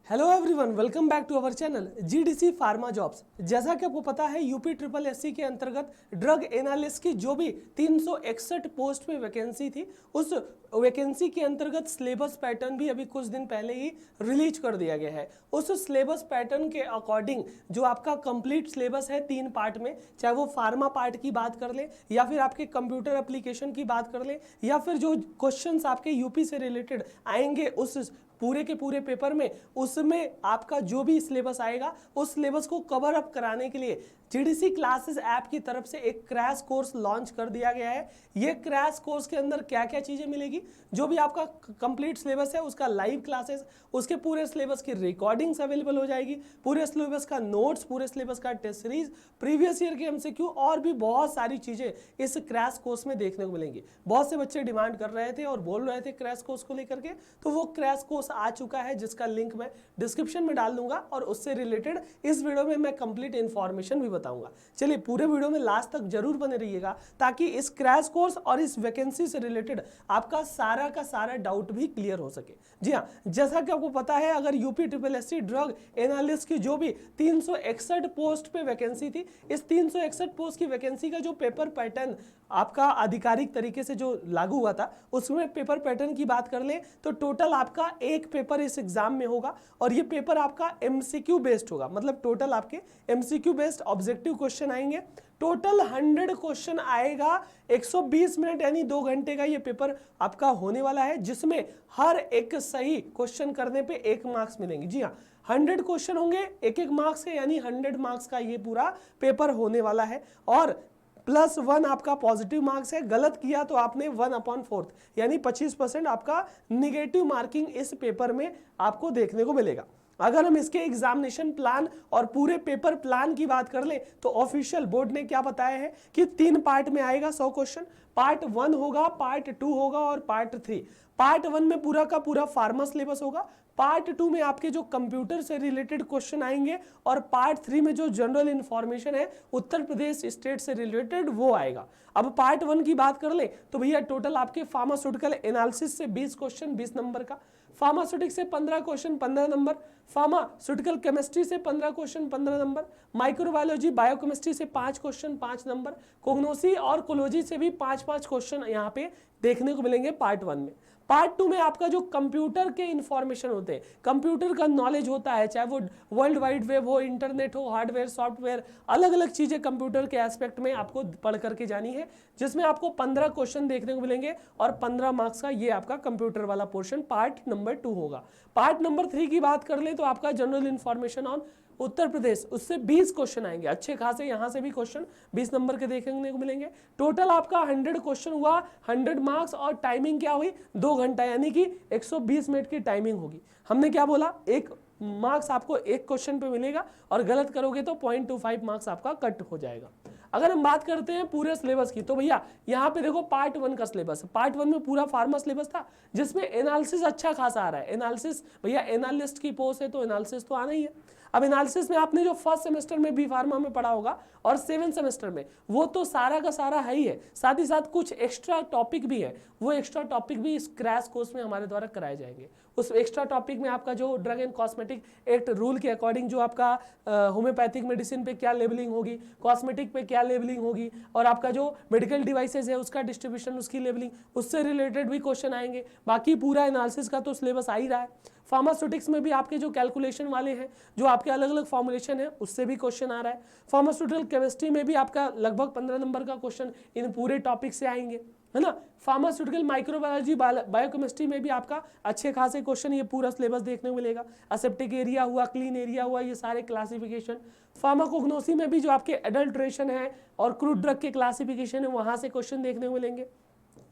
Hello everyone, welcome back to our channel GDC pharma jobs. जैसा कि आपको पता है यूपी ट्रिपल एससी के अंतर्गत ड्रग एनालिस्ट की जो भी 361 पोस्ट पे वैकेंसी थी, उस वैकेंसी के अंतर्गत सिलेबस पैटर्न भी अभी कुछ दिन पहले ही रिलीज कर दिया गया है। उस सिलेबस पैटर्न के अकॉर्डिंग जो आपका कंप्लीट सिलेबस है 3 पार्ट में, चाहे वो फार्मा पार्ट की बात कर ले या फिर आपके कंप्यूटर एप्लीकेशन की बात कर ले या फिर जो क्वेश्चंस आपके यूपी से रिलेटेड आएंगे उस पूरे के पूरे पेपर में, उसमें आपका जो भी सिलेबस आएगा उस सिलेबस को कवर अप कराने के लिए जीडीसी क्लासेस ऐप की तरफ से एक क्रैश कोर्स लॉन्च कर दिया गया है। ये क्रैश कोर्स के अंदर क्या क्या चीजें मिलेगी, जो भी आपका कंप्लीट सिलेबस है उसका लाइव क्लासेस, उसके पूरे सिलेबस की रिकॉर्डिंग्स अवेलेबल हो जाएगी, पूरे सिलेबस का नोट्स, पूरे सिलेबस का टेस्ट सीरीज, प्रीवियस ईयर के एमसीक्यू और भी बहुत सारी चीजें इस क्रैश कोर्स में देखने को मिलेंगी। बहुत से बच्चे डिमांड कर रहे थे और बोल रहे थे क्रैश कोर्स को लेकर के, तो वो क्रैश कोर्स आ चुका है जिसका लिंक मैं डिस्क्रिप्शन में डाल दूंगा और उससे रिलेटेड इस वीडियो में मैं कंप्लीट इंफॉर्मेशन भी बताऊंगा। चलिए पूरे वीडियो में लास्ट तक जरूर बने रहिएगा ताकि इस क्रैश कोर्स और इस वैकेंसी से रिलेटेड आपका सारा का सारा डाउट भी क्लियर हो सके। जी हाँ, जैसा कि आपको पता है, अगर UP triple SC drug analyst की जो भी 361 पोस्ट पे वैकेंसी थी, इस 361 पोस्ट की वैकेंसी का जो पेपर पैटर्न आपका आधिकारिक तरीके से जो लागू हुआ था, उसमें पेपर पैटर्न की बात कर ले तो टोटल आपका एक पेपर इस एग्जाम में होगा और ये पेपर आपका एमसीक्यू बेस्ड होगा। मतलब टोटल आपके एमसीक्यू बेस्ड ऑब्जेक्टिव क्वेश्चन आएंगे। टोटल 100 क्वेश्चन आएगा, 120 मिनट यानी 2 घंटे का ये पेपर आपका होने वाला है, जिसमें हर एक सही क्वेश्चन करने पे 1 मार्क्स मिलेंगे। जी हाँ, 100 क्वेश्चन होंगे 1-1 मार्क्स के, यानी 100 मार्क्स का ये पूरा पेपर होने वाला है। और +1 आपका पॉजिटिव मार्क्स है, गलत किया तो आपने 1/4 यानी 25% आपका निगेटिव मार्किंग इस पेपर में आपको देखने को मिलेगा। अगर हम इसके एग्जामिनेशन प्लान और पूरे पेपर प्लान की बात कर ले तो ऑफिशियल बोर्ड ने क्या बताया है कि 3 पार्ट में आएगा 100 क्वेश्चन। पार्ट 1 होगा, पार्ट 2 होगा और पार्ट 3। पार्ट 1 में पूरा का पूरा फार्मा सिलेबस होगा, पार्ट 2 में आपके जो कंप्यूटर से रिलेटेड क्वेश्चन आएंगे और पार्ट 3 में जो जनरल इंफॉर्मेशन है उत्तर प्रदेश स्टेट से रिलेटेड वो आएगा। अब पार्ट 1 की बात कर ले तो भैया टोटल आपके फार्मास्यूटिकल एनालिसिस से 20 क्वेश्चन 20 नंबर का, फार्मास्यूटिक्स से 15 क्वेश्चन 15 नंबर, फार्मास्यूटिकल केमिस्ट्री से 15 क्वेश्चन 15 नंबर, माइक्रोबायोलॉजी बायोकेमिस्ट्री से 5 क्वेश्चन 5 नंबर, कोग्नोसी और कोलॉजी से भी 5-5 क्वेश्चन यहाँ पे देखने को मिलेंगे पार्ट 1 में। पार्ट 2 में आपका जो कंप्यूटर के इंफॉर्मेशन होते हैं, कंप्यूटर का नॉलेज होता है, चाहे वो वर्ल्ड वाइड वेब हो, इंटरनेट हो, हार्डवेयर सॉफ्टवेयर, अलग अलग चीजें कंप्यूटर के एस्पेक्ट में आपको पढ़ करके जानी है, जिसमें आपको 15 क्वेश्चन देखने को मिलेंगे और 15 मार्क्स का ये आपका कंप्यूटर वाला पोर्शन पार्ट नंबर 2 होगा। पार्ट नंबर 3 की बात कर ले तो आपका general information on Uttar Pradesh, उससे 20 क्वेश्चन आएंगे, अच्छे खासे यहां से भी क्वेश्चन 20 नंबर के देखने को मिलेंगे। टोटल आपका 100 क्वेश्चन हुआ, 100 मार्क्स और टाइमिंग क्या हुई 2 घंटा, यानी कि 120 मिनट की टाइमिंग होगी। हमने क्या बोला, 1 मार्क्स आपको 1 क्वेश्चन पे मिलेगा और गलत करोगे तो 0.25 मार्क्स आपका कट हो जाएगा। अगर हम बात करते हैं पूरे सिलेबस की तो भैया यहाँ पे देखो पार्ट 1 का सिलेबस है। पार्ट 1 में पूरा फार्मा सिलेबस था, जिसमें एनालिसिस अच्छा खासा आ रहा है। एनालिसिस भैया एनालिस्ट की पोस्ट है तो एनालिसिस तो आना ही है। अब एनालिसिस में आपने जो फर्स्ट सेमेस्टर में बी फार्मा में पढ़ा होगा और 7 सेमेस्टर में, वो तो सारा का सारा है ही है, साथ ही साथ कुछ एक्स्ट्रा टॉपिक भी है, वो एक्स्ट्रा टॉपिक भी इस क्रैश कोर्स में हमारे द्वारा कराए जाएंगे। उस एक्स्ट्रा टॉपिक में आपका जो drug and cosmetic act rule के अकॉर्डिंग जो आपका होम्योपैथिक मेडिसिन पे क्या लेबलिंग होगी, कॉस्मेटिक पे क्या लेबलिंग होगी और आपका जो मेडिकल डिवाइसेज है उसका डिस्ट्रीब्यूशन, उसकी लेबलिंग, उससे रिलेटेड भी क्वेश्चन आएंगे। बाकी पूरा एनालिसिस का तो सिलेबस आ ही रहा है। फार्मास्यूटिक्स में भी आपके जो कैलकुलेशन वाले हैं, जो आपके अलग अलग फॉर्मुलेशन है, उससे भी क्वेश्चन आ रहा है। फार्मास्यूटिकल केमिस्ट्री में भी आपका लगभग 15 नंबर का क्वेश्चन इन पूरे टॉपिक से आएंगे, है ना। फार्मास्यूटिकल माइक्रोबायोलॉजी बायोकेमिस्ट्री में भी आपका अच्छे खासे क्वेश्चन, ये पूरा सिलेबस देखने को मिलेगा। असेप्टिक एरिया हुआ, क्लीन एरिया हुआ, ये सारे क्लासिफिकेशन। फार्माकोग्नोसी में भी जो आपके एडल्ट्रेशन है और क्रूड ड्रग के क्लासिफिकेशन है, वहां से क्वेश्चन देखने को मिलेंगे।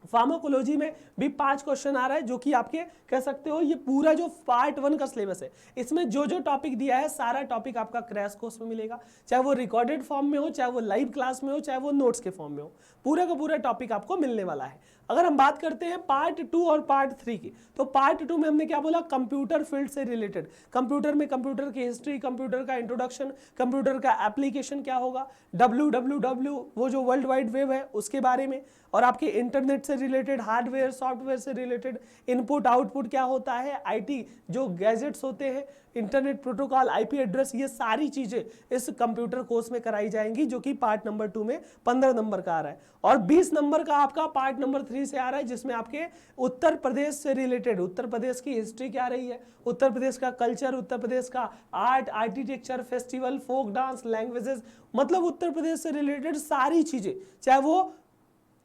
फार्माकोलॉजी में भी 5 क्वेश्चन आ रहा है, जो कि आपके कह सकते हो ये पूरा जो पार्ट 1 का सिलेबस है, इसमें जो जो टॉपिक दिया है सारा टॉपिक आपका क्रैश कोर्स में मिलेगा, चाहे वो रिकॉर्डेड फॉर्म में हो, चाहे वो लाइव क्लास में हो, चाहे वो नोट्स के फॉर्म में हो, पूरा का पूरा टॉपिक आपको मिलने वाला है। अगर हम बात करते हैं पार्ट 2 और पार्ट 3 की, तो पार्ट 2 में हमने क्या बोला, कंप्यूटर फील्ड से रिलेटेड, कंप्यूटर में कंप्यूटर की हिस्ट्री, कंप्यूटर का इंट्रोडक्शन, कंप्यूटर का एप्लीकेशन क्या होगा, www वो जो वर्ल्ड वाइड वेब है उसके बारे में, और आपके इंटरनेट से रिलेटेड, हार्डवेयर सॉफ्टवेयर से रिलेटेड, इनपुट आउटपुट क्या होता है, आईटी जो गैजेट्स होते हैं, इंटरनेट प्रोटोकॉल, आईपी एड्रेस, ये सारी चीजें इस कंप्यूटर कोर्स में कराई जाएंगी, जो कि पार्ट नंबर 2 में 15 नंबर का आ रहा है। और 20 नंबर का आपका पार्ट नंबर 3 से आ रहा है, जिसमें आपके उत्तर प्रदेश से रिलेटेड, उत्तर प्रदेश की हिस्ट्री क्या रही है, उत्तर प्रदेश का कल्चर, उत्तर प्रदेश का art, architecture, festival, folk dance, languages, मतलब उत्तर प्रदेश से रिलेटेड सारी चीजें,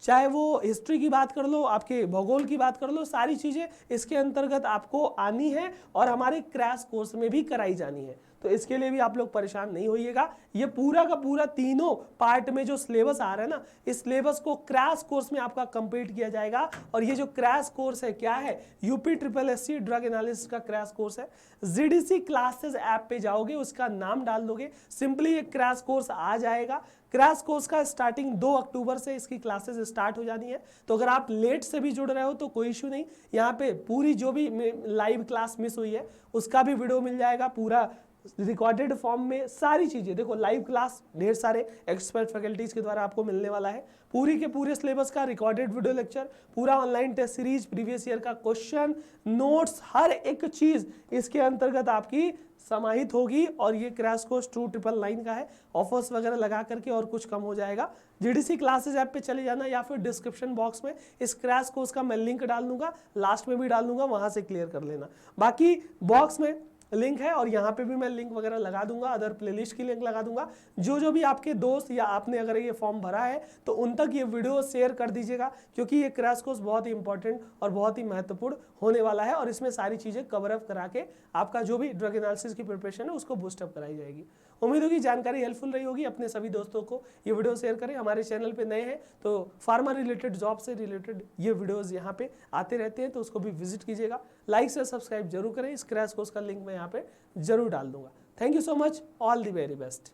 चाहे वो हिस्ट्री की बात कर लो, आपके भूगोल की बात कर लो, सारी चीजें इसके अंतर्गत आपको आनी है और हमारे क्रैश कोर्स में भी कराई जानी है। तो इसके लिए भी आप लोग परेशान नहीं होइएगा, ये पूरा का पूरा तीनों पार्ट में जो सिलेबस आ रहा है ना, इस सिलेबस को क्रैश कोर्स में आपका कंप्लीट किया जाएगा। और ये जो क्रैश कोर्स है क्या है, UPSSC ड्रग एनालिसिस का क्रैश कोर्स है। GDC क्लासेस ऐप पे जाओगे, उसका नाम डाल दोगे, सिंपली ये क्रैश कोर्स आ जाएगा। क्रैश कोर्स का स्टार्टिंग 2 अक्टूबर से इसकी क्लासेस स्टार्ट हो जानी है। तो अगर आप लेट से भी जुड़ रहे हो तो कोई इशू नहीं, यहाँ पे पूरी जो भी लाइव क्लास मिस हुई है उसका भी वीडियो मिल जाएगा, पूरा रिकॉर्डेड फॉर्म में सारी चीजें। देखो लाइव क्लास ढेर सारे एक्सपर्ट फैकल्टीज के द्वारा आपको मिलने वाला है, पूरी के पूरे सिलेबस का रिकॉर्डेड वीडियो लेक्चर, पूरा online test series, previous year का क्वेश्चन, नोट्स, हर एक चीज इसके अंतर्गत आपकी समाहित होगी। और ये क्रैश कोर्स 2999 का है, ऑफर्स वगैरह लगा करके और कुछ कम हो जाएगा। GDC क्लासेस ऐप पे चले जाना या फिर डिस्क्रिप्शन बॉक्स में इस क्रैश कोर्स का मैं लिंक डाल दूंगा, लास्ट में भी डाल दूंगा, वहां से क्लियर कर लेना। बाकी बॉक्स में लिंक है और यहाँ पे भी मैं लिंक वगैरह लगा दूंगा, अदर प्लेलिस्ट की लिंक लगा दूंगा। जो भी आपके दोस्त या आपने अगर ये फॉर्म भरा है तो उन तक ये वीडियो शेयर कर दीजिएगा, क्योंकि ये क्रैश कोर्स बहुत ही इंपॉर्टेंट और बहुत ही महत्वपूर्ण होने वाला है और इसमें सारी चीजें कवर अप करा के आपका जो भी ड्रग एनालिसिस की प्रिपरेशन है उसको बूस्टअप कराई जाएगी। उम्मीद होगी जानकारी हेल्पफुल रही होगी। अपने सभी दोस्तों को ये वीडियो शेयर करें। हमारे चैनल पे नए हैं तो फार्मा रिलेटेड, जॉब से रिलेटेड ये वीडियोस यहाँ पे आते रहते हैं, तो उसको भी विजिट कीजिएगा। लाइक से सब्सक्राइब जरूर करें। इस क्रैश कोर्स का लिंक मैं यहाँ पे जरूर डाल दूंगा। Thank you so much, all the very best.